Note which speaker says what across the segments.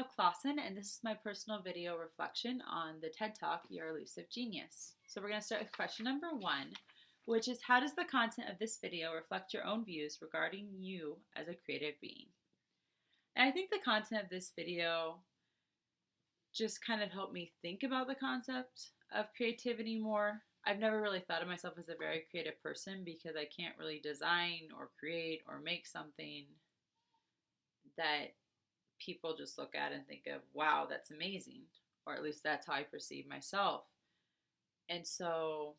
Speaker 1: Klaassen, and this is my personal video reflection on the TED Talk, Your Elusive Genius. So we're going to start with question number 1, which is, how does the content of this video reflect your own views regarding you as a creative being? And I think the content of this video just kind of helped me think about the concept of creativity more. I've never really thought of myself as a very creative person because I can't really design or create or make something that people just look at and think of, wow, that's amazing. Or at least that's how I perceive myself. And so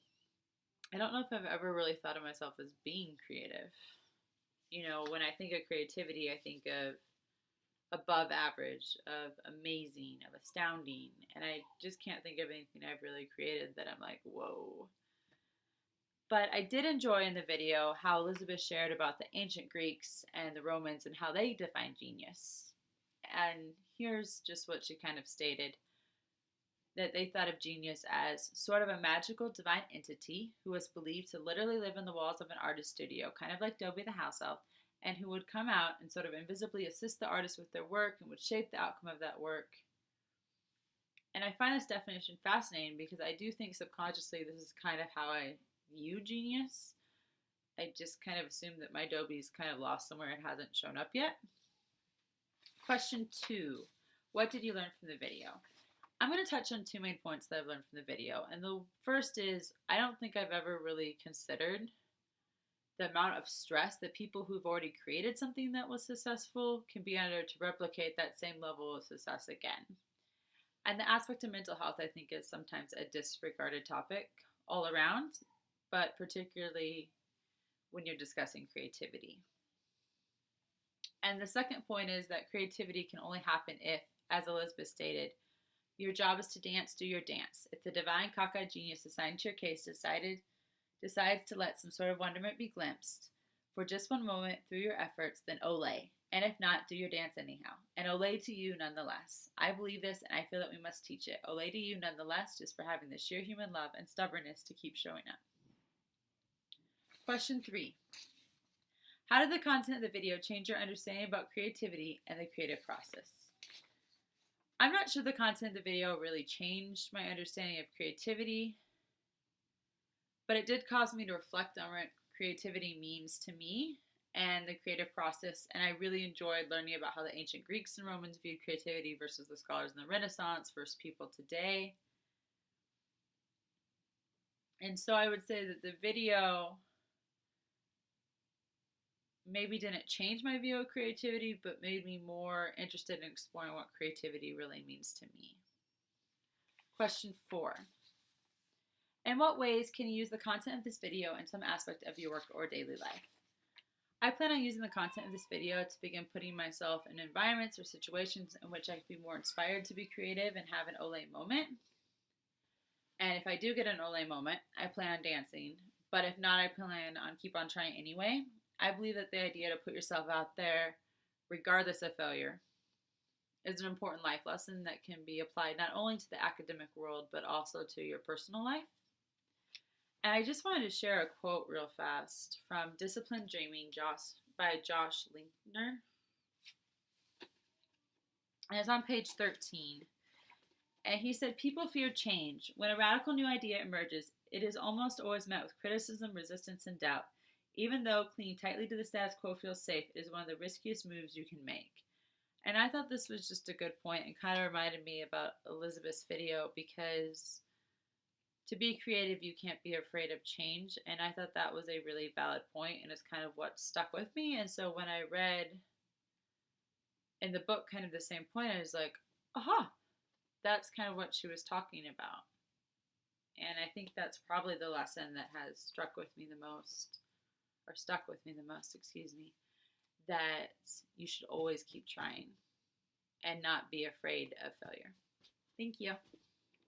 Speaker 1: I don't know if I've ever really thought of myself as being creative. You know, when I think of creativity, I think of above average, of amazing, of astounding. And I just can't think of anything I've really created that I'm like, whoa. But I did enjoy in the video how Elizabeth shared about the ancient Greeks and the Romans and how they defined genius. And here's just what she kind of stated, that they thought of genius as sort of a magical divine entity who was believed to literally live in the walls of an artist studio, kind of like Dobie the house elf, and who would come out and sort of invisibly assist the artist with their work and would shape the outcome of that work. And I find this definition fascinating because I do think subconsciously this is kind of how I view genius. I just kind of assume that my Dobie's kind of lost somewhere and hasn't shown up yet. Question 2, what did you learn from the video? I'm going to touch on 2 main points that I've learned from the video. And the first is, I don't think I've ever really considered the amount of stress that people who've already created something that was successful can be under to replicate that same level of success again. And the aspect of mental health, I think, is sometimes a disregarded topic all around, but particularly when you're discussing creativity. And the second point is that creativity can only happen if, as Elizabeth stated, your job is to dance, do your dance. If the divine cockeyed genius assigned to your case decides to let some sort of wonderment be glimpsed for just one moment through your efforts, then olé. And if not, do your dance anyhow. And olé to you nonetheless. I believe this and I feel that we must teach it. Olé to you nonetheless, just for having the sheer human love and stubbornness to keep showing up. Question 3. How did the content of the video change your understanding about creativity and the creative process? I'm not sure the content of the video really changed my understanding of creativity, but it did cause me to reflect on what creativity means to me and the creative process, and I really enjoyed learning about how the ancient Greeks and Romans viewed creativity versus the scholars in the Renaissance versus people today. And so I would say that the video maybe didn't change my view of creativity, but made me more interested in exploring what creativity really means to me. Question 4. In what ways can you use the content of this video in some aspect of your work or daily life? I plan on using the content of this video to begin putting myself in environments or situations in which I can be more inspired to be creative and have an olé moment. And if I do get an olé moment, I plan on dancing. But if not, I plan on keep on trying anyway. I believe that the idea to put yourself out there, regardless of failure, is an important life lesson that can be applied not only to the academic world, but also to your personal life. And I just wanted to share a quote real fast from Disciplined Dreaming by Josh Linkner. And it's on page 13. And he said, people fear change. When a radical new idea emerges, it is almost always met with criticism, resistance, and doubt. Even though clinging tightly to the status quo feels safe, it is one of the riskiest moves you can make. And I thought this was just a good point and kind of reminded me about Elizabeth's video, because to be creative, you can't be afraid of change. And I thought that was a really valid point, and it's kind of what stuck with me. And so when I read in the book kind of the same point, I was like, aha, that's kind of what she was talking about. And I think that's probably the lesson that has stuck with me the most, that you should always keep trying and not be afraid of failure. Thank you.